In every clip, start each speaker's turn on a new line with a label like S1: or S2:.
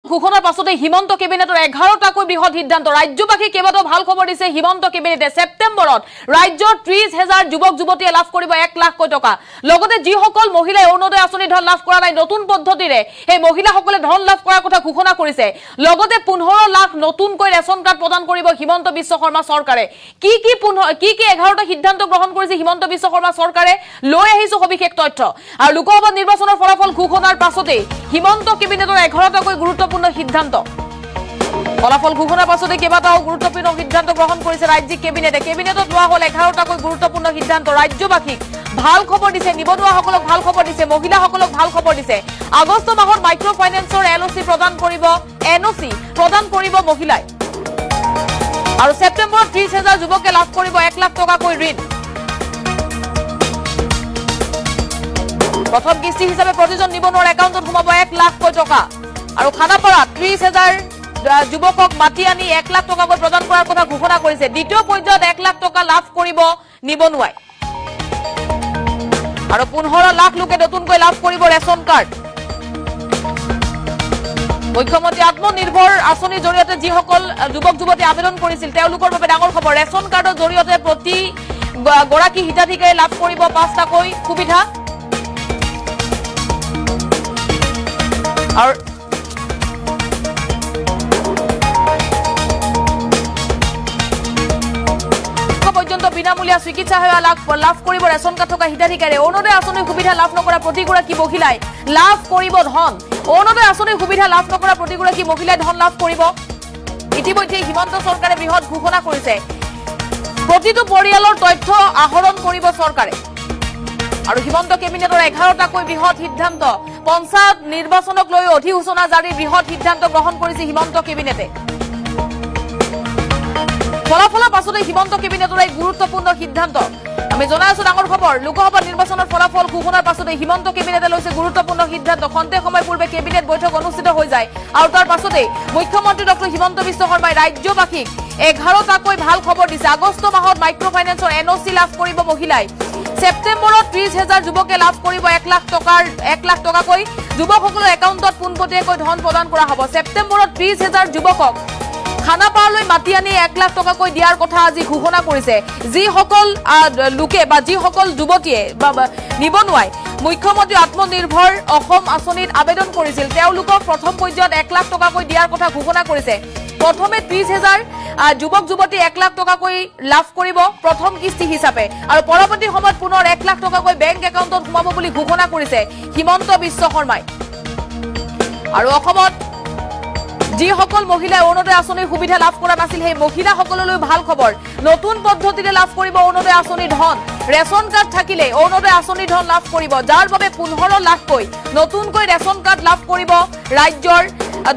S1: ঘোষণাৰ পাছতে হিমন্ত কেবিনেটৰ 11টাকৈ বৃহৎ সিদ্ধান্ত ৰাজ্যবাসী কেইবাটাও ভাল খবৰ দিছে হিমন্ত কেবিনেটে সেপ্টেম্বৰত ৰাজ্যৰ 30,000 যুৱক যুৱতীয়ে লাভ কৰিব 1 লাখ টকা লগতে যিসকল মহিলাই অৰুণোদয় আঁচনি ধন লাভ কৰা নাই নতুন পদ্ধতিৰে এই মহিলাসকলে ধন লাভ কৰাৰ কথা ঘোষণা কৰিছে লগতে 15 লাখ নতুনকৈ ৰেচন কাৰ্ড প্ৰদান কৰিব হিমন্ত বিশ্ব শৰ্মা চৰকাৰে কি 11টা সিদ্ধান্ত গ্ৰহণ কৰিছে হিমন্ত বিশ্ব শৰ্মা চৰকাৰে লৈ আহিছো সবিশেষ তথ্য আৰু লোকসভা নিৰ্বাচনৰ ফলাফল ঘোষণাৰ পাছতে হিমন্ত কেবিনেটৰ 11টাকৈ গুৰুত্বপূৰ্ণ সিদ্ধান্ত ফলাফল ঘোষণাৰ পাছতে কেইবাটাও গুৰুত্বপূৰ্ণ সিদ্ধান্ত গ্ৰহণ কৰিছে ৰাজ্যিক কেবিনেটত লোৱা হল 11টাকৈ গুৰুত্বপূৰ্ণ সিদ্ধান্ত ৰাজ্যবাসীক ভাল খবৰ দিছে নিবনুৱাসকলক ভাল খবৰ দিছে মহিলাসকলক ভাল খবৰ দিছে আগষ্ট মাহত মাইক্ৰ ফাইনেন্সৰ এনঅচি প্ৰদান কৰিব মহিলাই আৰু সেপ্টেম্বৰত 30,000 যুৱকে লাভ কৰিব 1 লাখ টকাকৈ ঋণ প্ৰথম কিস্তি হিচাপে প্ৰতিজন নিবনুৱাৰ একাউণ্টত সোমাব 1 লাখ টকা আৰু খানাপাৰাত 30,000 যুৱকক মাতি আনি 1 লাখ টকাকৈ প্ৰদান কৰাৰ কথা ঘোষণা কৰিছে দ্বিতীয় পৰ্যায়ত 1 লাখ টকা লাভ কৰিব নিবনুৱাই আৰু 15 লাখ লোকে নতুনকৈ লাভ কৰিব ৰেচন কাৰ্ড মুখ্যমন্ত্ৰী আত্মনিৰ্ভৰ আঁচনিৰ জৰিয়তে যিসকল যুৱক যুৱতী আবেদন কৰিছিল তেওঁলোকৰ বাবে ডাঙৰ খবৰ ৰেচন কাৰ্ডৰ জৰিয়তে প্ৰতি গৰাকী হিতাধিকাৰী লাভ কৰিব 5টাকৈ সুবিধা আৰু পৰ্যন্ত বিনামূলীয়া চিকিৎসা সেৱা লাভ কৰিব ৰেচন কাৰ্ড থকা হিতাধিকাৰী অৰুণোদয় আঁচনিৰ সুবিধা লাভ নকৰা প্ৰতিগৰাকী মহিলাই লাভ কৰিব ধন অৰুণোদয় আঁচনিৰ সুবিধা লাভ নকৰা প্ৰতিগৰাকী মহিলাই ধন লাভ কৰিব ইতিমধ্যে হিমন্ত চৰকাৰে বৃহৎ ঘোষণা কৰিছে প্ৰতিটো পৰিয়ালৰ তথ্য আহৰণ কৰিব চৰকাৰে আৰু হিমন্ত কেবিনেটৰ 11টাকৈ বৃহৎ সিদ্ধান্ত পঞ্চায়ত নিৰ্বাচনক লৈ অধিসূচনা জাৰি বৃহৎ সিদ্ধান্ত গ্ৰহণ কৰিছে হিমন্ত কেবিনেটে ফলাফলৰ পাছতে হিমন্ত কেবিনেটৰ এই গুৰুত্বপূৰ্ণ সিদ্ধান্ত আমি জনাই আছো ডাঙৰ খবৰ লোকসভা নিৰ্বাচনৰ ফলাফল ঘোষণাৰ পাছতে হিমন্ত কেবিনেটে লৈছে গুৰুত্বপূৰ্ণ সিদ্ধান্ত খন্তে সময় পূৰ্বে কেবিনেট বৈঠক অনুষ্ঠিত হৈ যায় আৰু তাৰ পাছতে মুখ্যমন্ত্ৰী ডক্টৰ হিমন্ত বিশ্ব শৰ্মাই ৰাজ্যবাসীক 11টাকৈ ভাল খবৰ দিছে আগষ্ট মাহত মাইক্ৰ ফাইনেন্সৰ এনঅচি লাভ কৰিব মহিলাই সেপ্টেম্বৰত 30,000 যুৱকে লাভ কৰিব 1 লাখ টকাকৈ যুৱকসকলৰ একাউণ্টত পোনপটীয়াকৈ ধন প্ৰদান কৰা হ'ব সেপ্টেম্বৰত 30,000 যুৱকক খানাপাৰালৈ মাতি আনি 1 লাখ টকাকৈ দিয়াৰ কথা আজি ঘোষণা কৰিছে যিসকল লোকে বা যিসকল যুৱতীয়ে বা নিবনুৱাই মুখ্যমন্ত্ৰী আত্মনিৰ্ভৰ অসম আঁচনিত আবেদন কৰিছিল তেওঁলোকক প্ৰথম পৰ্যায়ত 1 লাখ টকাকৈ দিয়াৰ কথা ঘোষণা কৰিছে প্ৰথমে 30,000 যুৱক যুৱতী 1 লাখ টকাকৈ লাভ কৰিব প্ৰথম কিস্তি হিচাপে আৰু পৰৱৰ্তী সময়ত পুনৰ 1 লাখ টকাকৈ বেংক একাউণ্টত সোমাব বুলি ঘোষণা কৰিছে হিমন্ত বিশ্ব শৰ্মাই আৰু অসমত যিসকল মহিলাই অৰুণোদয় আঁচনিৰ সুবিধা লাভ কৰা নাছিল সেই মহিলাসকললৈ ভাল খবৰ নতুন পদ্ধতিৰে লাভ কৰিব অৰুণোদয় আঁচনিৰ ধন ৰেচন কাৰ্ড থাকিলে অৰুণোদয় আঁচনিৰ ধন লাভ কৰিব যাৰ বাবে 15 লাখকৈ নতুনকৈ ৰেচন কাৰ্ড লাভ কৰিব ৰাজ্যৰ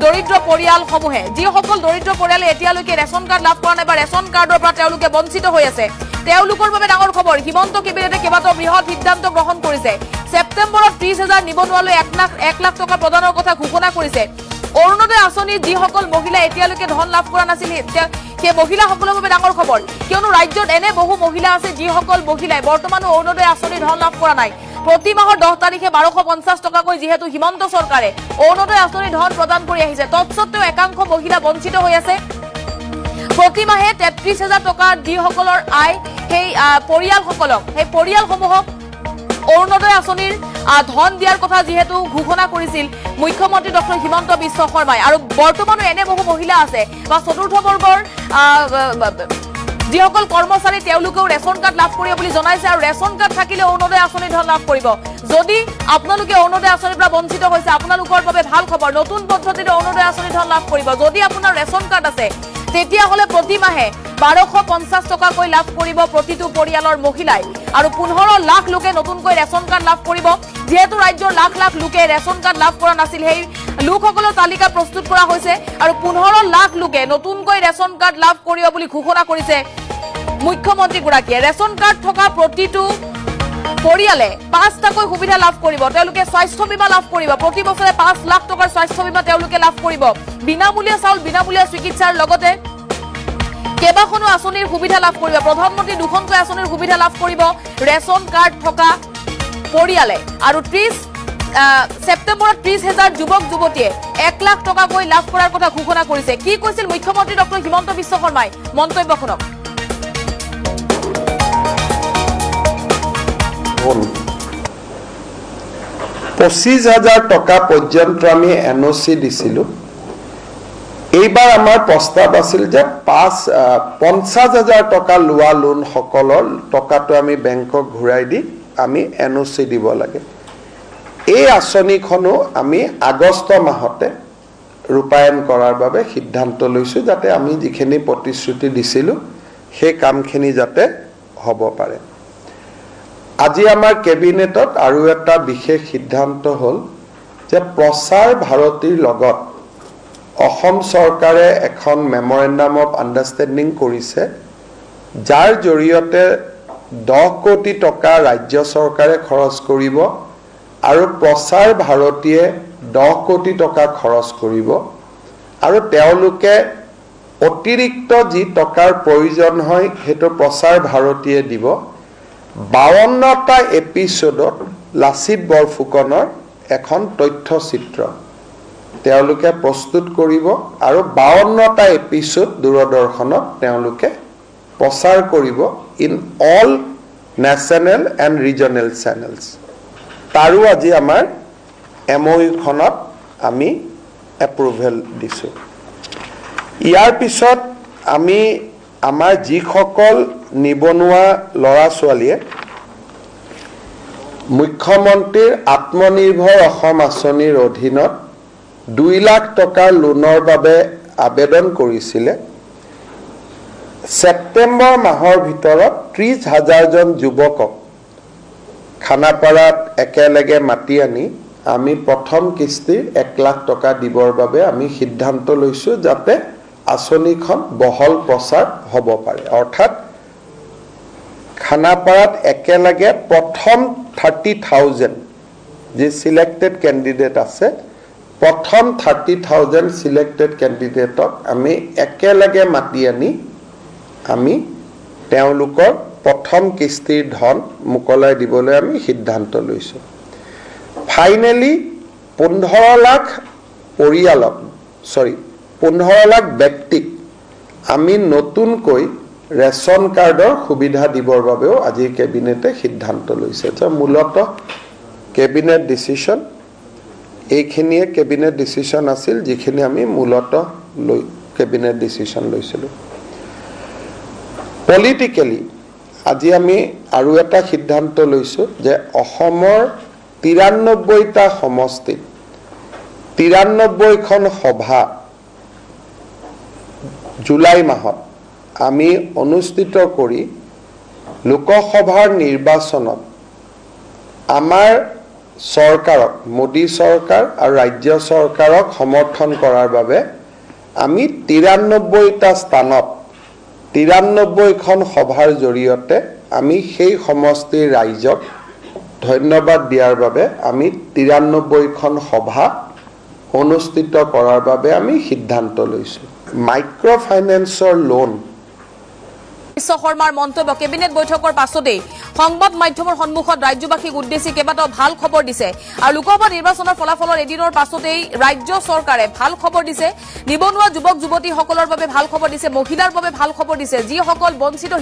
S1: দৰিদ্ৰ পৰিয়ালসমূহে যিসকল দৰিদ্ৰ পৰিয়ালে এতিয়ালৈকে ৰেচন কাৰ্ড লাভ কৰা নাই বা ৰেচন কাৰ্ডৰ পৰা তেওঁলোকে বঞ্চিত হৈ আছে তেওঁলোকৰ বাবে ডাঙৰ খবৰ হিমন্ত কেবিনেটে কেইবাটাও বৃহৎ সিদ্ধান্ত গ্ৰহণ কৰিছে সেপ্টেম্বৰত 30,000 নিবনুৱালৈ 1 লাখ টকা প্ৰদানৰ কথা ঘোষণা কৰিছে অৰুণোদয় আঁচনিৰ যিসকল মহিলা এতিয়ালৈকে ধন লাভ কৰা নাছিল সেই মহিলাসকলৰ বাবে ডাঙৰ খবৰ কিয়নো ৰাজ্যত এনে বহু মহিলা আছে যিসকল মহিলাই বৰ্তমানো অৰুণোদয় আঁচনিৰ ধন লাভ কৰা নাই প্ৰতি মাহৰ 10 তাৰিখে 1250 টকাকৈ যিহেতু হিমন্ত চৰকাৰে অৰুণোদয় আঁচনিৰ ধন প্ৰদান কৰি আহিছে তৎসত্ত্বেও একাংশ মহিলা বঞ্চিত হৈ আছে প্ৰতি মাহে 33,000 টকা যিসকলৰ আয় সেই পৰিয়ালসমূহক অৰুণোদয় আঁচনিৰ ধন দিয়াৰ কথা যিহেতু ঘোষণা কৰিছিল মুখ্যমন্ত্ৰী ডক্টৰ হিমন্ত বিশ্ব শৰ্মাই আৰু বৰ্তমানো এনে বহু মহিলা আছে বা চতুৰ্থ বৰ্গৰ যিসকল কৰ্মচাৰী তেওঁলোকেও ৰেচন কাৰ্ড লাভ কৰিব বুলি জনাইছে আৰু ৰেচন কাৰ্ড থাকিলে অৰুণোদয় আঁচনিৰ ধন লাভ কৰিব যদি আপোনালোকে অৰুণোদয় আঁচনিৰ পৰা বঞ্চিত হৈছে আপোনালোকৰ বাবে ভাল খবৰ নতুন পদ্ধতিৰে অৰুণোদয় আঁচনিৰ ধন লাভ কৰিব যদি আপোনাৰ ৰেচন কাৰ্ড আছে তেতিয়াহ'লে প্ৰতি মাহে 1250 টকাকৈ লাভ কৰিব প্ৰতিটো পৰিয়ালৰ মহিলাই আৰু 15 লাখ লোকে নতুনকৈ ৰেচন কাৰ্ড লাভ কৰিব যেহেতু ৰাজ্যৰ লাখ লাখ লোকে ৰেচন কাৰ্ড লাভ কৰা নাছিল সেই লোকসকলৰ তালিকা প্ৰস্তুত কৰা হৈছে আৰু 15 লাখ লোকে নতুনকৈ ৰেচন কাৰ্ড লাভ কৰিব বুলি ঘোষণা কৰিছে মুখ্যমন্ত্ৰী গৰাকীয়ে ৰেচন কাৰ্ড থকা প্ৰতিটো পৰিয়ালে 5টাকৈ সুবিধা লাভ কৰিব তেওঁলোকে স্বাস্থ্য বীমা লাভ কৰিব প্ৰতি বছৰে 5 লাখ টকাৰ স্বাস্থ্য বীমা তেওঁলোকে লাভ কৰিব বিনামূলীয়া চাউল বিনামূলীয়া চিকিৎসাৰ লগতে কেবাখনো আঁচনিৰ সুবিধা লাভ কৰিব প্ৰধানমন্ত্ৰী দুখনকৈ আঁচনিৰ সুবিধা লাভ কৰিব ৰেচন কাৰ্ড থকা পৰিয়ালে আৰু 30 সেপ্টেম্বৰত 30,000 যুৱক যুৱতীয়ে 1 লাখ টকাকৈ লাভ কৰাৰ কথা ঘোষণা কৰিছে কি কৈছিল মুখ্যমন্ত্ৰী ডক্টৰ হিমন্ত বিশ্ব শৰ্মাই মন্তব্য শুনক
S2: 25,000 টকা পৰ্যন্ত আমি এনঅচি দিছিলো এইবাৰ আমাৰ প্ৰস্তাৱ আছিল যে 50,000 টকা লোৱা লোন সকলৰ টকাটো আমি বেংকক ঘূৰাই দি আমি এনঅচি দিব লাগে এই আঁচনিখনো আমি আগষ্ট মাহতে ৰূপায়ণ কৰাৰ বাবে সিদ্ধান্ত লৈছো যাতে আমি যিখিনি প্ৰতিশ্ৰুতি দিছিলো সেই কামখিনি যাতে হ'ব পাৰে আজি আমাৰ কেবিনেটত আৰু এটা বিশেষ সিদ্ধান্ত হ'ল যে প্ৰচাৰ ভাৰতীৰ লগত অসম চৰকাৰে এখন মেমৰেণ্ডাম অফ আণ্ডাৰষ্টেণ্ডিং কৰিছে যাৰ জৰিয়তে 10 কোটি টকা ৰাজ্য চৰকাৰে খৰচ কৰিব আৰু প্ৰচাৰ ভাৰতীয়ে 10 কোটি টকা খৰচ কৰিব আৰু তেওঁলোকে অতিৰিক্ত যি টকাৰ প্ৰয়োজন হয় হেতু প্ৰচাৰ ভাৰতীয়ে দিব 52টা এপিসোডত লাচিত বৰফুকনৰ এখন তথ্যচিত্ৰ তেওঁলোকে প্ৰস্তুত কৰিব আৰু 52টা এপিসোড দূৰদৰ্শনত তেওঁলোকে প্ৰচাৰ কৰিব in all national and regional channels তাৰো আজি আমাৰ এমঅইউ খনত আমি এপ্ৰুভেল দিছো ইয়াৰ পিছত আমি আমাৰ যিসকল নিবনুৱা ল'ৰা ছোৱালীয়ে মুখ্যমন্ত্ৰীৰ আত্মনিৰ্ভৰ অসম আঁচনিৰ অধীনত 2 লাখ টকাৰ লোনৰ বাবে আবেদন কৰিছিলে সেপ্টেম্বৰ মাহৰ ভিতৰত 30,000 জন যুৱকক খানাপাৰাত একেলগে মাতি আনি আমি প্ৰথম কিস্তিৰ 1 লাখ টকা দিবৰ বাবে আমি সিদ্ধান্ত লৈছো যাতে আঁচনিখন বহল প্ৰচাৰ হ'ব পাৰে অৰ্থাৎ খানাপাৰাত একেলগে প্ৰথম 30,000 যে সিলেক্টেড ক্যান্ডিডেট আছে প্ৰথম 30,000 সিলেক্টেড ক্যান্ডিডেটক আমি একেলগে মাতি আনি আমি তেওঁলোকৰ প্ৰথম কিস্তিৰ ধন মুকলাই দিবলৈ আমি সিদ্ধান্ত লৈছো ফাইনালি 15 লাখ পৰিয়ালক 15 লাখ ব্যক্তিক আমি নতুনকৈ ৰেশন কাৰ্ডৰ সুবিধা দিবৰ বাবেও আজি কেবিনেটে সিদ্ধান্ত লৈছে যে মূলত কেবিনেট ডিসিশন এইখিনিয়ে কেবিনেট ডিসিশন আছিল যিখিনি আমি মূলত কেবিনেট ডিসিশন লৈছিলো পলিটিক্যালি আজি আমি আৰু এটা সিদ্ধান্ত লৈছো যে অসমৰ 93টা সমষ্টিত 93খন সভা জুলাই মাহত আমি অনুষ্ঠিত কৰি লোকসভাৰ নিৰ্বাচনত আমাৰ চৰকাৰক মোদী চৰকাৰ আৰু ৰাজ্য চৰকাৰক সমৰ্থন কৰাৰ বাবে আমি 93টা স্থানত 93খন সভাৰ জৰিয়তে আমি সেই সমষ্টিৰ ৰাইজক ধন্যবাদ দিয়াৰ বাবে আমি 93খন সভা অনুষ্ঠিত কৰাৰ বাবে আমি সিদ্ধান্ত লৈছো মাইক্ৰ ফাইনেন্সৰ লোন
S1: বিশ্ব শৰ্মাৰ মন্তব্য কেবিনেট বৈঠকৰ পাছতেই সংবাদ মাধ্যমৰ সন্মুখত ৰাজ্যবাসীক উদ্দেশ্যি কেইবাটাও ভাল খবৰ দিছে আৰু লোকসভা নিৰ্বাচনৰ ফলাফলৰ এদিনৰ পাছতেই ৰাজ্য চৰকাৰে ভাল খবৰ দিছে নিবনুৱা যুৱক যুৱতীসকলৰ বাবে ভাল খবৰ দিছে মহিলাৰ বাবে ভাল খবৰ দিছে যিসকল বঞ্চিত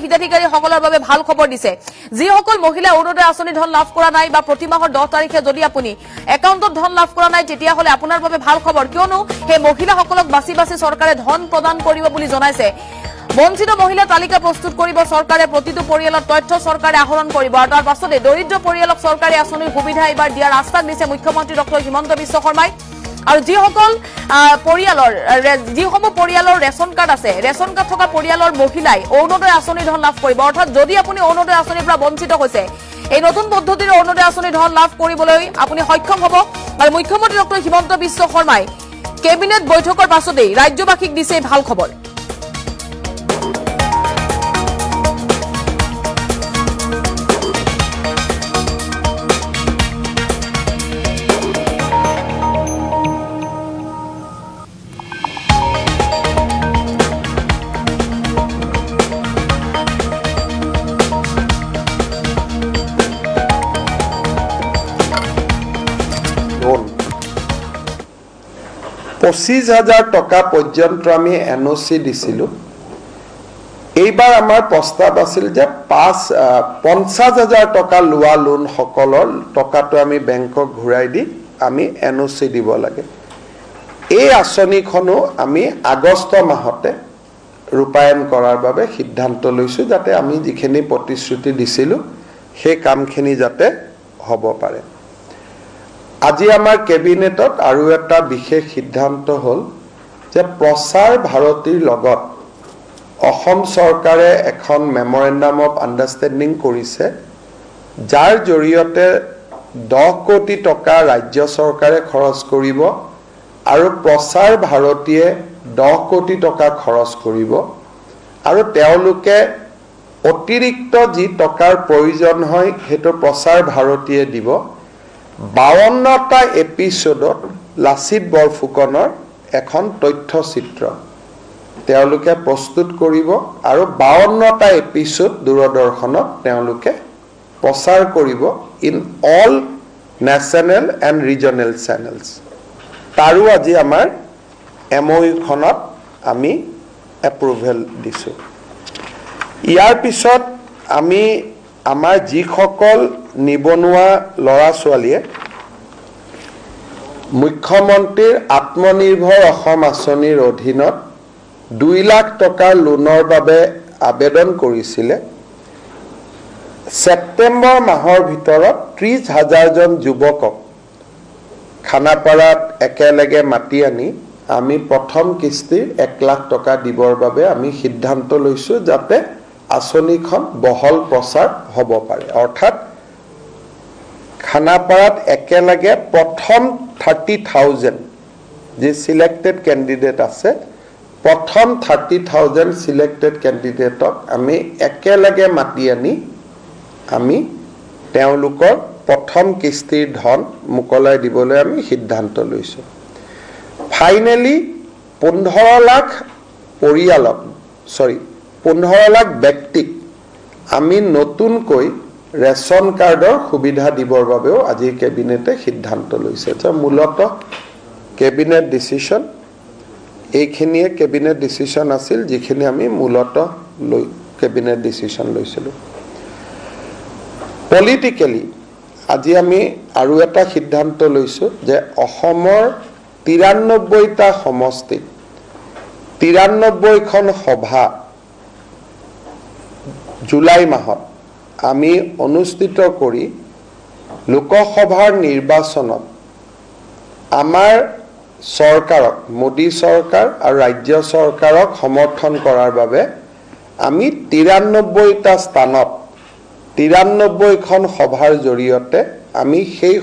S1: হিতাধিকাৰীসকলৰ বাবে ভাল খবৰ দিছে যিসকল মহিলা অৰুণোদয় আঁচনি ধন লাভ কৰা নাই বা প্ৰতি মাহৰ 10 তাৰিখে যদি আপুনি একাউণ্টত ধন লাভ কৰা নাই তেতিয়া হলে আপোনাৰ বাবে ভাল খবৰ কিয়নো হে মহিলাসকলক বাছি বাছি চৰকাৰে ধন প্ৰদান কৰিব বুলি জনাইছে বঞ্চিত মহিলা তালিকা প্ৰস্তুত কৰিব চৰকাৰে প্ৰতিটো পৰিয়ালৰ তথ্য চৰকাৰে আহৰণ কৰিব আৰু তাৰ পাছতে দৰিদ্ৰ পৰিয়ালক চৰকাৰে আঁচনিৰ সুবিধা এবাৰ দিয়াৰ আশ্বাস দিছে মুখ্যমন্ত্ৰী ডক্টৰ হিমন্ত বিশ্ব শৰ্মাই আৰু যিসকল পৰিয়ালৰ ৰেশন কাৰ্ড আছে ৰেশন কাৰ্ড থকা পৰিয়ালৰ মহিলাই অৰুণোদয় আঁচনি ধন লাভ কৰিব অৰ্থাৎ যদি আপুনি অৰুণোদয় আঁচনিৰ পৰা বঞ্চিত হৈছে এই নতুন পদ্ধতিৰ অৰুণোদয় আঁচনি ধন লাভ কৰিবলৈ আপুনি সক্ষম হ'ব আৰু মুখ্যমন্ত্ৰী ডক্টৰ হিমন্ত বিশ্ব শৰ্মাই কেবিনেট বৈঠকৰ পাছতেই ৰাজ্যবাসীক দিছে ভাল খবৰ
S2: 25,000 টকা পৰ্যন্ত আমি NOC দিছিলোঁ। এইবাৰ আমাৰ প্ৰস্তাৱ আছিল যে 50,000 টকা লোৱা লোন সকলৰ টকাটো আমি বেংকক ঘূৰাই দি আমি NOC দিব লাগে। এই আঁচনিখনো আমি আগষ্ট মাহতে ৰূপায়ণ কৰাৰ বাবে সিদ্ধান্ত লৈছোঁ, যাতে আমি যিখিনি প্ৰতিশ্ৰুতি দিছিলোঁ সেই কামখিনি যাতে হ'ব পাৰে। আজি আমাৰ কেবিনেটত আৰু এটা বিশেষ সিদ্ধান্ত হ'ল যে প্ৰচাৰ ভাৰতীৰ লগত অসম চৰকাৰে এখন মেমৰেণ্ডাম অফ আণ্ডাৰষ্টেণ্ডিং কৰিছে, যাৰ জৰিয়তে 10 কোটি টকা ৰাজ্য চৰকাৰে খৰচ কৰিব আৰু প্ৰচাৰ ভাৰতীয়ে 10 কোটি টকা খৰচ কৰিব আৰু তেওঁলোকে অতিৰিক্ত যি টকাৰ প্ৰয়োজন হয় সেইটো প্ৰচাৰ ভাৰতীয়ে দিব। 52টা এপিছডত লাচিত বৰফুকনৰ এখন তথ্যচিত্ৰ তেওঁলোকে প্ৰস্তুত কৰিব আৰু 52টা এপিছড দূৰদৰ্শনত তেওঁলোকে প্ৰচাৰ কৰিব in all national and regional channels. তাৰো আজি আমাৰ MOU-খনত আমি এপ্ৰুভেল দিছোঁ। ইয়াৰ পিছত আমি আমাৰ যিসকল নিবনুৱা ল'ৰা ছোৱালীয়ে মুখ্যমন্ত্ৰীৰ আত্মনিৰ্ভৰ অসম আঁচনিৰ অধীনত 2 লাখ টকাৰ লোনৰ বাবে আবেদন কৰিছিলে, ছেপ্টেম্বৰ মাহৰ ভিতৰত 30,000 জন যুৱকক খানাপাৰাত একেলগে মাতি আনি আমি প্ৰথম কিস্তিৰ 1 লাখ টকা দিবৰ বাবে আমি সিদ্ধান্ত লৈছোঁ, যাতে আঁচনিখন বহল প্ৰচাৰ হ'ব পাৰে। অৰ্থাৎ খানাপাৰাত একেলগে প্ৰথম 30,000 যি চিলেক্টেড কেণ্ডিডেট আছে, প্ৰথম 30,000 চিলেক্টেড কেণ্ডিডেটক আমি একেলগে মাতি আনি আমি তেওঁলোকৰ প্ৰথম কিস্তিৰ ধন মোকলাই দিবলৈ আমি সিদ্ধান্ত লৈছোঁ। ফাইনেলি 15 লাখ পৰিয়ালক 15 লাখ ব্যক্তিক আমি নতুনকৈ ৰেচন কাৰ্ডৰ সুবিধা দিবৰ বাবেও আজি কেবিনেটে সিদ্ধান্ত লৈছে। মূলতঃ কেবিনেট ডিচিশ্যন এইখিনিয়ে কেবিনেট ডিচিশ্যন আছিল, যিখিনি আমি মূলতঃ কেবিনেট ডিচিশ্যন লৈছিলোঁ। পলিটিকেলি আজি আমি আৰু এটা সিদ্ধান্ত লৈছোঁ যে অসমৰ 93টা সমষ্টিত 93খন সভা জুলাই মাহত আমি অনুষ্ঠিত কৰি লোকসভাৰ নিৰ্বাচনত আমাৰ চৰকাৰক, মোদী চৰকাৰ আৰু ৰাজ্য চৰকাৰক সমৰ্থন কৰাৰ বাবে আমি 93টা স্থানত 93খন সভাৰ জৰিয়তে আমি সেই